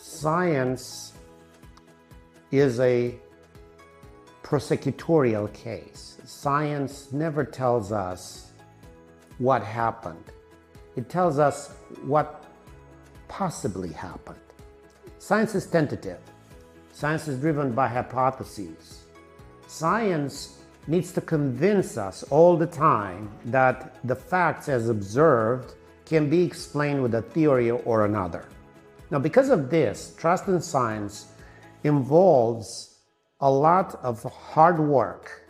Science is a prosecutorial case. Science never tells us what happened. It tells us what possibly happened. Science is tentative. Science is driven by hypotheses. Science needs to convince us all the time that the facts as observed can be explained with a theory or another. Now, because of this, trust in science involves a lot of hard work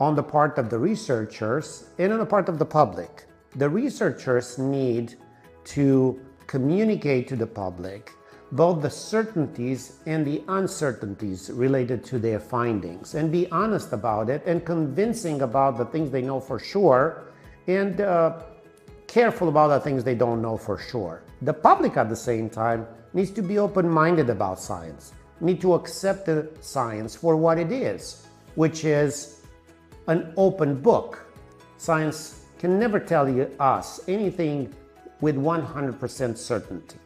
on the part of the researchers and on the part of the public. The researchers need to communicate to the public both the certainties and the uncertainties related to their findings, and be honest about it and convincing about the things they know for sure, and careful about the things they don't know for sure. The public at the same time needs to be open-minded about science, need to accept the science for what it is, which is an open book. Science can never tell us anything with 100% certainty.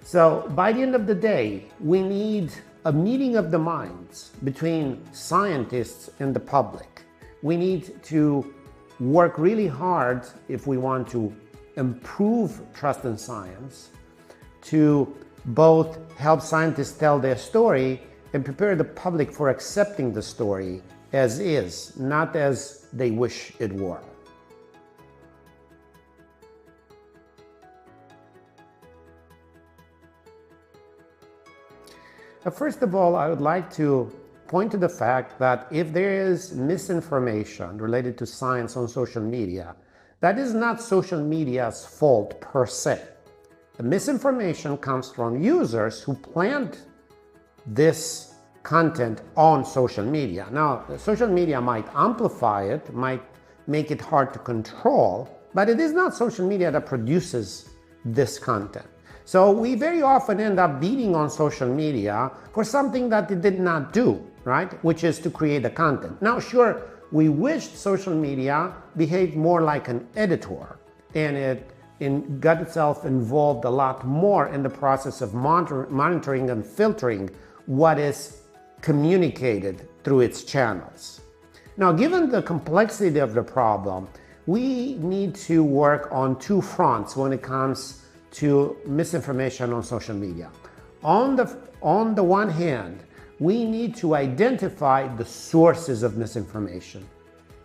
So by the end of the day, we need a meeting of the minds between scientists and the public. We need to work really hard if we want to improve trust in science, to both help scientists tell their story and prepare the public for accepting the story as is, not as they wish it were. First of all, I would like to point to the fact that if there is misinformation related to science on social media, that is not social media's fault per se. The misinformation comes from users who plant this content on social media. Now, social media might amplify it, might make it hard to control, but it is not social media that produces this content. So we very often end up beating on social media for something that it did not do, right? Which is to create the content. Now, sure, we wished social media behaved more like an editor, and it got itself involved a lot more in the process of monitoring and filtering what is communicated through its channels. Now, given the complexity of the problem, we need to work on two fronts when it comes to misinformation on social media. On the one hand, we need to identify the sources of misinformation.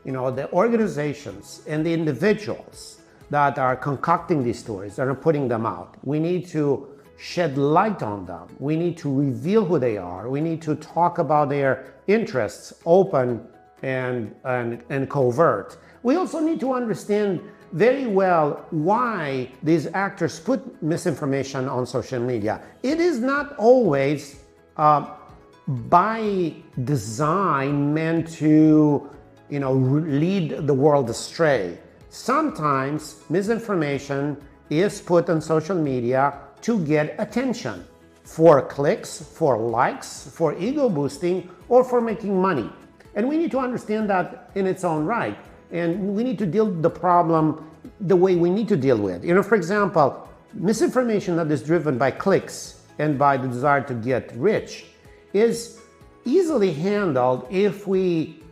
The organizations and the individuals that are concocting these stories, that are putting them out. We need to shed light on them. We need to reveal who they are. We need to talk about their interests, open and covert. We also need to understand very well why these actors put misinformation on social media. It is not always by design meant to lead the world astray. Sometimes misinformation is put on social media to get attention, for clicks, for likes, for ego boosting, or for making money. And we need to understand that in its own right. And we need to deal with the problem the way we need to deal with it. For example, misinformation that is driven by clicks and by the desire to get rich is easily handled if we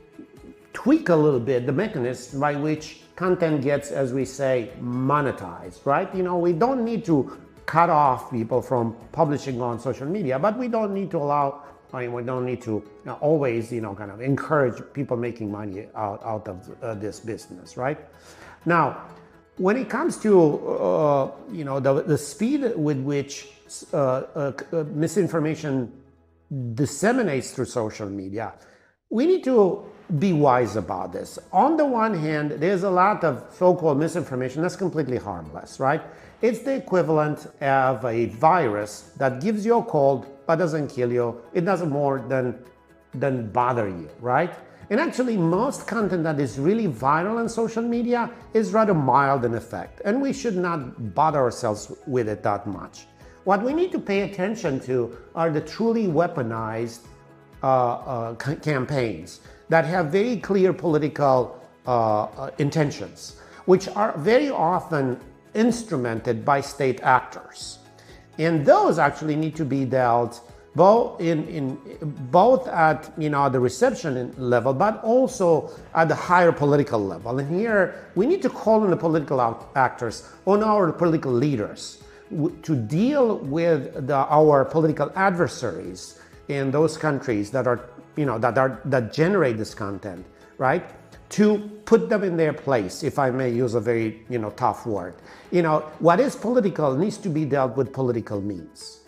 tweak a little bit the mechanism by which content gets, as we say, monetized, right? We don't need to cut off people from publishing on social media, but we don't need to we don't need to always, kind of encourage people making money out of this business, right? Now, when it comes to, the speed with which misinformation disseminates through social media, we need to be wise about this. On the one hand, there's a lot of so-called misinformation that's completely harmless, right? It's the equivalent of a virus that gives you a cold but doesn't kill you. It does more than bother you, right? And actually, most content that is really viral on social media is rather mild in effect, and we should not bother ourselves with it that much. What we need to pay attention to are the truly weaponized campaigns that have very clear political intentions, which are very often instrumented by state actors. And those actually need to be dealt both at the reception level, but also at the higher political level. And here we need to call on the political actors, on our political leaders, to deal with our political adversaries in those countries that generate this content, right? To put them in their place, if I may use a very tough word. What is political needs to be dealt with political means.